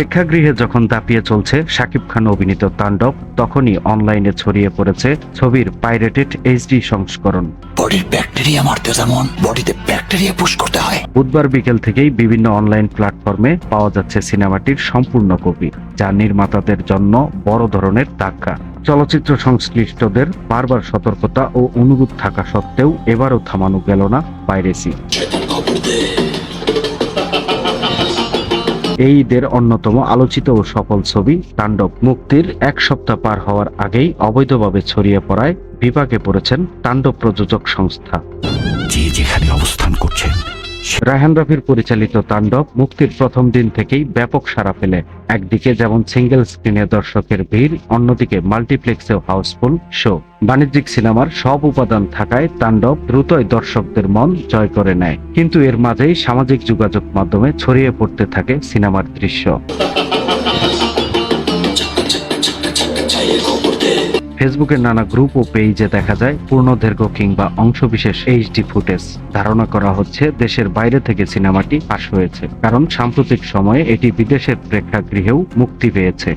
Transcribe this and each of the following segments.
প্রেক্ষাগৃহে যখন দাপিয়ে চলছে শাকিব খান অভিনীত তাণ্ডব, তখনই অনলাইনে ছড়িয়ে পড়েছে ছবির পাইরেটেড এইচডি সংস্করণ। বডির ব্যাকটেরিয়া মারতে যেমন বডিতে ব্যাকটেরিয়া পুশ করতে হয়। বুধবার বিকেল থেকেই বিভিন্ন অনলাইন প্ল্যাটফর্মে পাওয়া যাচ্ছে সিনেমাটির সম্পূর্ণ কপি, যা নির্মাতাদের জন্য বড় ধরনের ধাক্কা। চলচ্চিত্র সংশ্লিষ্টদের বারবার সতর্কতা ও অনুরোধ থাকা সত্ত্বেও এবারও থামানো গেল না পাইরেসি। এই ঈদের অন্যতম আলোচিত ও সফল ছবি তাণ্ডব মুক্তির এক সপ্তাহ পার হওয়ার আগেই অবৈধভাবে ছড়িয়ে পড়ায় বিপাকে পড়েছেন তাণ্ডব প্রযোজক সংস্থা। যে যেখানে অবস্থান করছেন, রায়হান রাফির পরিচালিত তাণ্ডব মুক্তির প্রথম দিন থেকেই ব্যাপক সাড়া ফেলে। একদিকে যেমন সিঙ্গেল স্ক্রিনে দর্শকের ভিড়, অন্যদিকে মাল্টিপ্লেক্সেও হাউসফুল শো। বাণিজ্যিক সিনেমার সব উপাদান থাকায় তাণ্ডব দ্রুতই দর্শকদের মন জয় করে নেয়। কিন্তু এর মাঝেই সামাজিক যোগাযোগ মাধ্যমে ছড়িয়ে পড়তে থাকে সিনেমার দৃশ্য। ফেসবুকের নানা গ্রুপ ও পেজে দেখা যায় পূর্ণদৈর্ঘ্য কিংবা অংশবিশেষ এইচডি ফুটেজ। ধারণা করা হচ্ছে দেশের বাইরে থেকে সিনেমাটি ফাঁস হয়েছে, কারণ সাম্প্রতিক সময়ে এটি বিদেশের প্রেক্ষাগৃহেও মুক্তি পেয়েছে।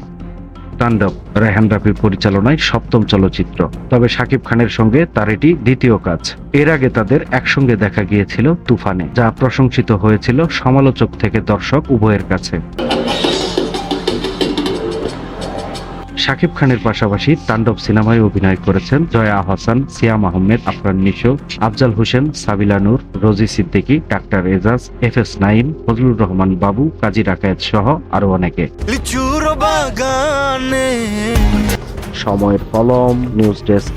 তাণ্ডব রায়হান রাফির পরিচালনায় সপ্তম চলচ্চিত্র, তবে শাকিব খানের সঙ্গে তার এটি দ্বিতীয় কাজ। এর আগে তাদের একসঙ্গে দেখা গিয়েছিল তুফানে, যা প্রশংসিত হয়েছিল সমালোচক থেকে দর্শক উভয়ের কাছে। শাকিব খানের পাশাপাশি তাণ্ডব সিনেমায় অভিনয় করেছেন জয়া আহসান, সিয়াম আহমেদ, আফরান নিশো, আফজাল হোসেন, সাবিলা নূর, রোজি সিদ্দিকী, ডাক্তার এজাজ, FS নাঈম, ফজলুর রহমান বাবু, কাজী রাকায়েত সহ আরো অনেকে। সময়ের কলম, নিউজ ডেস্ক।